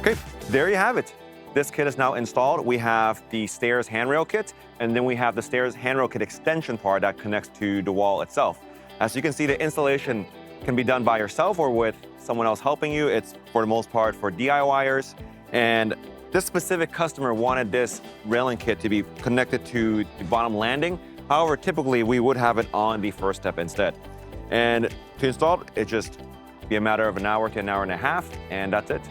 Okay, there you have it. This kit is now installed. We have the stairs handrail kit, and then we have the stairs handrail kit extension part that connects to the wall itself. As you can see, the installation can be done by yourself or with someone else helping you. It's, for the most part, for DIYers. And this specific customer wanted this railing kit to be connected to the bottom landing. However, typically we would have it on the first step instead. And to install it, just be a matter of an hour to an hour and a half, and that's it.